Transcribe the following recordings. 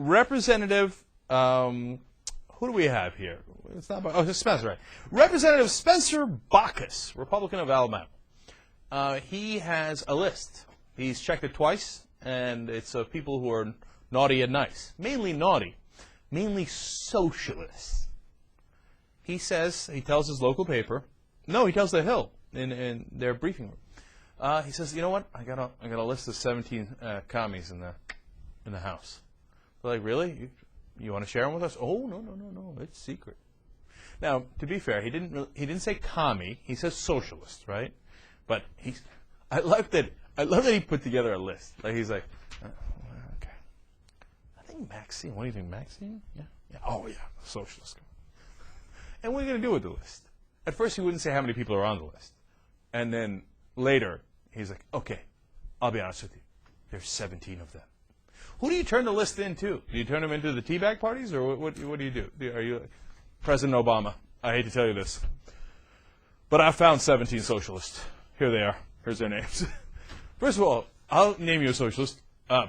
Representative, who do we have here? It's not, it's Spencer, right? Representative Spencer Baucus, Republican of Alabama. He has a list. He's checked it twice, and it's of people who are naughty and nice. Mainly naughty. Mainly socialists. He tells his local paper, no, he tells The Hill in their briefing room. He says, you know what? I got a list of 17 commies in the House. They're like, really? You want to share them with us? Oh, no, it's secret. Now, to be fair, he didn't say commie. He says socialist, right? But I love that he put together a list. Like he's like, okay. I think Maxine. What do you think, Maxine? Yeah. Oh yeah, socialist. And what are you going to do with the list? At first, he wouldn't say how many people are on the list, and then later, he's like, okay, I'll be honest with you. There's 17 of them. Who do you turn the list into? Do you turn them into the teabag parties, or what do you do? Are you President Obama? I hate to tell you this, but I found 17 socialists. Here they are. Here's their names. First of all, I'll name you a socialist,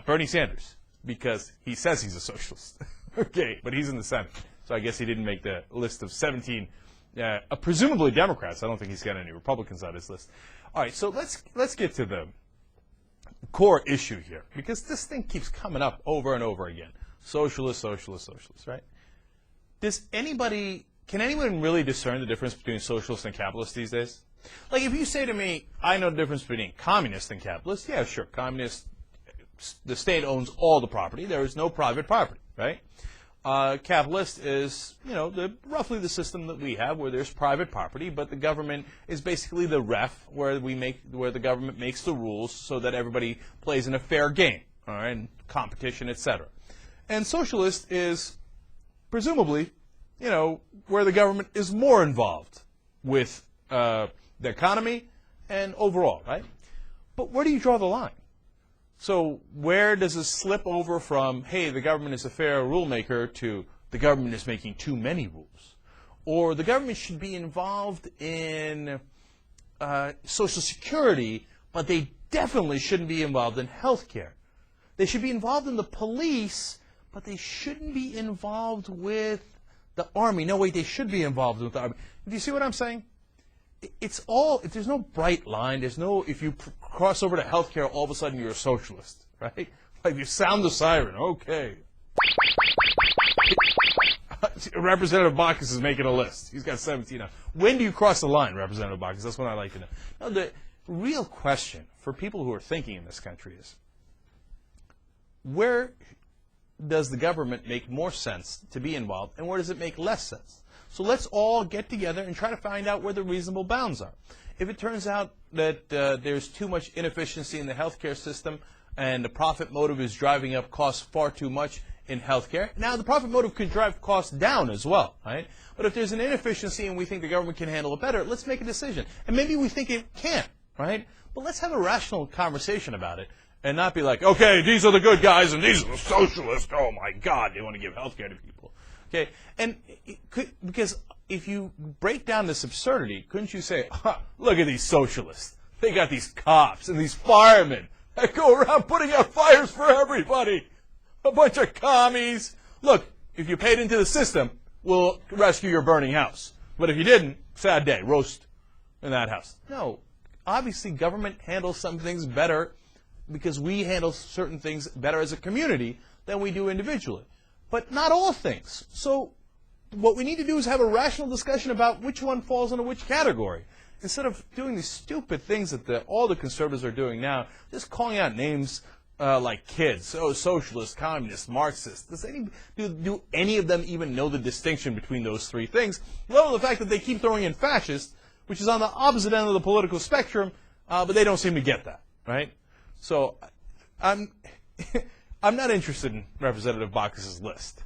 Bernie Sanders, because he says he's a socialist. Okay, but he's in the Senate, so I guess he didn't make the list of 17, presumably Democrats. I don't think he's got any Republicans on his list. All right, so let's get to the core issue here, because this thing keeps coming up over and over again. Socialist, right? Can anyone really discern the difference between socialists and capitalists these days? Like, if you say to me, I know the difference between communist and capitalist, yeah, sure. Communist, the state owns all the property. There is no private property, right? Capitalist is, roughly the system that we have, where there's private property, but the government is basically the ref, where the government makes the rules so that everybody plays in a fair game, all right, and competition, etc. And socialist is presumably, where the government is more involved with the economy and overall, right? But where do you draw the line? So where does it slip over from, hey, the government is a fair rule maker, to the government is making too many rules? Or the government should be involved in Social Security, but they definitely shouldn't be involved in health care. They should be involved in the police, but they shouldn't be involved with the Army. No, wait, they should be involved with the Army. Do you see what I'm saying? It's all, there's no bright line. There's no, if you cross over to healthcare, all of a sudden you're a socialist, right? Like you sound the siren, okay. Representative Baucus is making a list. He's got 17 now. When do you cross the line, Representative Baucus? That's what I'd like to know. Now, the real question for people who are thinking in this country is, where does the government make more sense to be involved, and where does it make less sense? So let's all get together and try to find out where the reasonable bounds are. If it turns out that there's too much inefficiency in the healthcare system and the profit motive is driving up costs far too much in healthcare, now the profit motive could drive costs down as well, right? But if there's an inefficiency and we think the government can handle it better, let's make a decision. And maybe we think it can't, right? But let's have a rational conversation about it and not be like, okay, these are the good guys and these are the socialists. Oh my God, they want to give healthcare to people. Okay, and because if you break down this absurdity, couldn't you say, look at these socialists. They got these cops and these firemen that go around putting out fires for everybody. A bunch of commies. Look, if you paid into the system, we'll rescue your burning house. But if you didn't, sad day, roast in that house. No, obviously government handles some things better because we handle certain things better as a community than we do individually. But not all things. So what we need to do is have a rational discussion about which one falls into which category. Instead of doing these stupid things that all the conservatives are doing now, just calling out names like kids, socialist, communist, Marxist. Do any of them even know the distinction between those three things? Well, the fact that they keep throwing in fascist, which is on the opposite end of the political spectrum, but they don't seem to get that, right? So I'm not interested in Representative Baucus's list.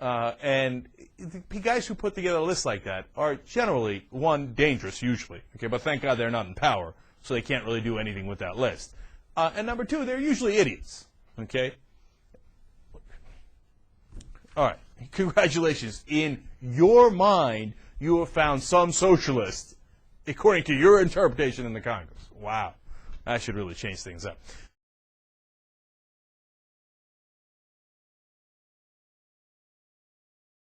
And the guys who put together a list like that are generally, one, dangerous, usually. Okay, but thank God they're not in power, so they can't really do anything with that list. And number two, they're usually idiots. Okay? All right. Congratulations. In your mind, you have found some socialist, according to your interpretation in the Congress. Wow. That should really change things up.